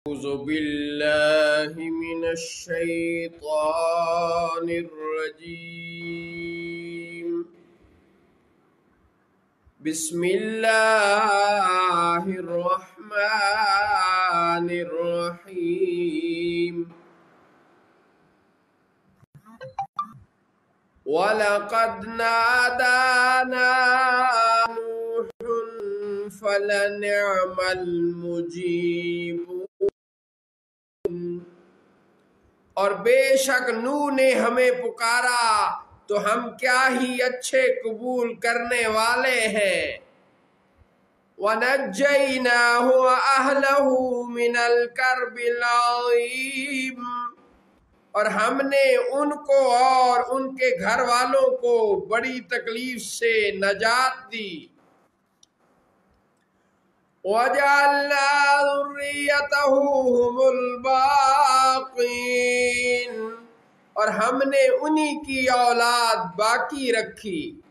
أعوذ بالله من الشيطان الرجيم. بسم الله الرحمن الرحيم. ولقد نادانا نوح فلنعم المجيبون. اور بے شک نوح نے ہمیں پکارا تو ہم کیا ہی اچھے قبول کرنے والے ہیں. وَنَجَّيْنَاهُ وَأَهْلَهُ مِنَ الْكَرْبِ الْعَظِيمِ. اور ہم نے ان کو اور ان کے گھر والوں کو بڑی تکلیف سے نجات دی. وَجَعَلْنَا ذُرِّيَّتَهُ هُمُ الْبَاقِينَ. اور ہم نے انہی کی اولاد باقی رکھی.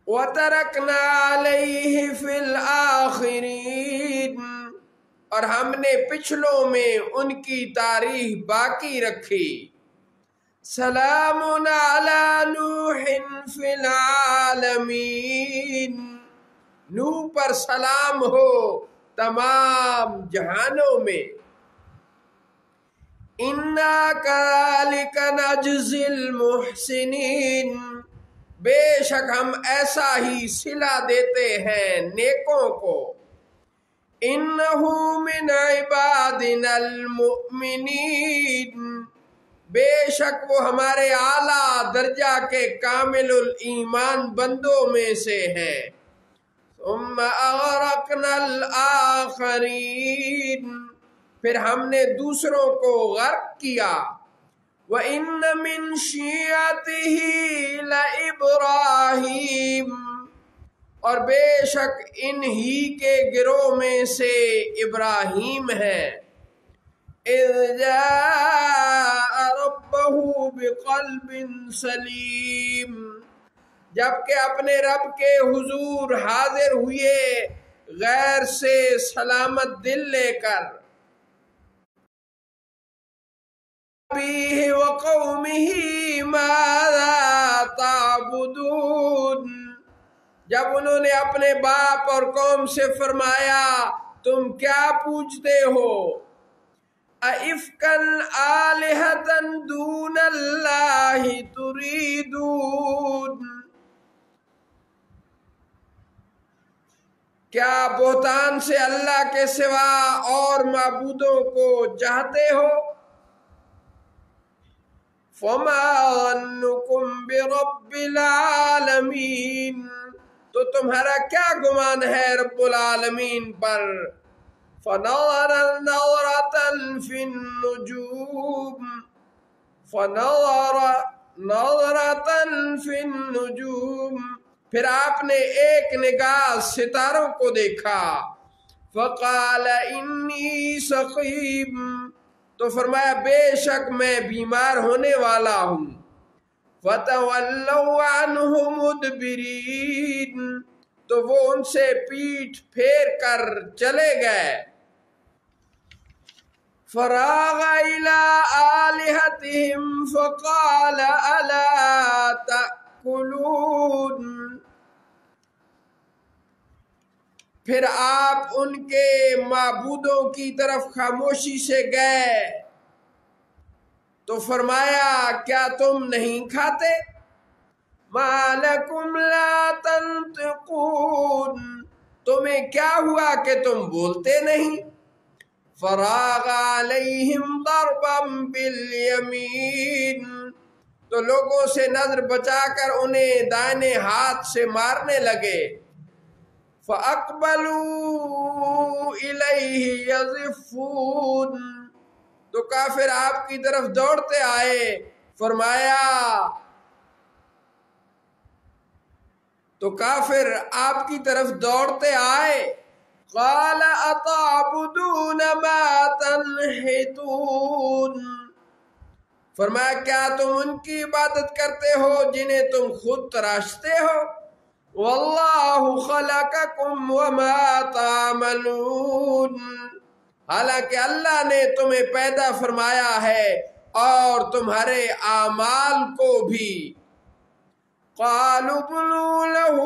وَتَرَكْنَا عَلَيْهِ فِي الْآخِرِينَ. اور ہم نے پچھلوں میں ان کی تاریخ باقی رکھی. سلام علی نوح فی العالمین. نوح پر سلام ہو تمام جہانوں میں. انا کذالک نجزی المحسنین. بے شک ہم ایسا ہی صلہ دیتے ہیں نیکوں کو. انہ من عبادنا المؤمنین. بے شک وہ ہمارے اعلیٰ درجہ کے کامل الایمان بندوں میں سے ہیں. ثم اغرقنا الآخرین. پھر ہم نے دوسروں کو غرق کیا. وَإِنَّ مِن شِيعَتِهِ لَإِبْرَاهِيمَ. اور بے شک انہی کے گروہ میں سے ابراہیم ہے. اِذْ جَاءَ رَبَّهُ بِقَلْبٍ سَلِيمٍ. جبکہ اپنے رب کے حضور حاضر ہوئے غیر سے سلامت دل لے کر. أَبِيهِ وَقَوْمِهِ مَاذَا تَعْبُدُونَ. جب انہوں نے اپنے باپ اور قوم سے فرمایا تم کیا پوجتے ہو. أَإِفْكًا آلِهَةً دُونَ اللَّهِ تُرِيدُونَ. کیا بہتان سے اللہ کے سوا اور معبودوں کو چاہتے ہو. فَمَا ظَنُّكُمْ بِرَبِّ الْعَالَمِينَ. تو تمہارا کیا گمان ہے رب العالمین پر. فَنَظَرَ نَظْرَةً فِي النُّجُومِ. فَنَظَرَ نَظْرَةً فِي النُّجُومِ. پھر آپ نے ایک نگاہ ستاروں کو دیکھا. فَقَالَ إِنِّي سَقِيمٌ. تو فرمایا بے شک میں بیمار ہونے والا ہوں. فَتَوَلَّوْا عَنْهُ مُدْبِرِينَ. تو وہ ان سے پیٹھ پھیر کر چلے گئے. فَرَاغَ إِلَىٰ آلِهَتِهِمْ فَقَالَ أَلَا تَأْكُلُونَ. پھر آپ ان کے معبودوں کی طرف خاموشی سے گئے تو فرمایا کیا تم نہیں کھاتے. مَا لَكُمْ لَا تَنْطِقُونَ. تمہیں کیا ہوا کہ تم بولتے نہیں. فَرَاغَ عَلَيْهِمْ ضَرْبًا بِالْيَمِينِ. تو لوگوں سے نظر بچا کر انہیں دائیں ہاتھ سے مارنے لگے. فَأَقْبَلُوا إِلَيْهِ يَزِفُّونَ. تو کافر آپ کی طرف دوڑتے آئے. فرمایا تو کافر آپ کی طرف دوڑتے آئے. قَالَ أَتَعْبُدُونَ مَا تَنْحِتُونَ. فرمایا کیا تم ان کی عبادت کرتے ہو جنہیں تم خود تراشتے ہو. واللہ خلقکم وما تعملون، حالانکہ اللہ نے تمہیں پیدا فرمایا ہے اور تمہارے اعمال کو بھی۔ قالوا بنوا له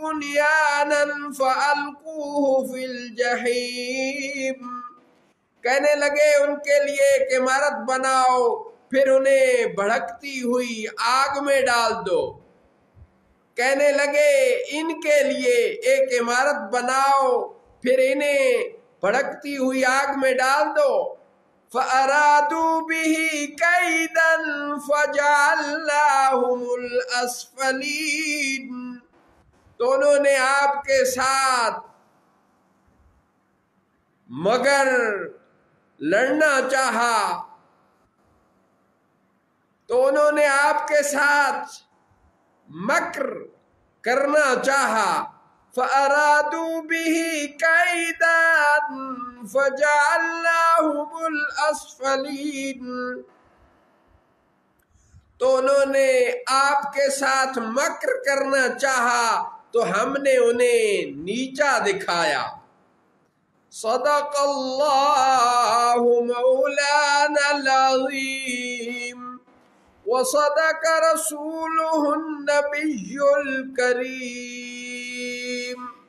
بنيانا فألقوه في الجحيم، کہنے لگے ان کے لیے ایک عمارت بناؤ پھر انہیں بھڑکتی ہوئی آگ میں ڈال دو۔ کہنے لگے ان کے لیے ایک عمارت بناؤ پھر انہیں بھڑکتی ہوئی آگ میں ڈال دو۔ فَأَرَادُوا بِهِ كَيْدًا فَجَعَلْنَاهُمُ الْأَسْفَلِينَ، تو انہوں نے آپ کے ساتھ مگر لڑنا چاہا، تو انہوں نے آپ کے ساتھ مکر کرنا چاہا۔ فَأَرَادُوا بِهِ كَيْدًا فَجَعَلْنَاهُمُ الْأَسْفَلِينَ، تو انہوں نے آپ کے ساتھ مکر کرنا چاہا تو ہم نے انہیں نیچا دکھایا۔ صدق اللہ مولانا العظیم وصدق رسولہ النبی الکریم۔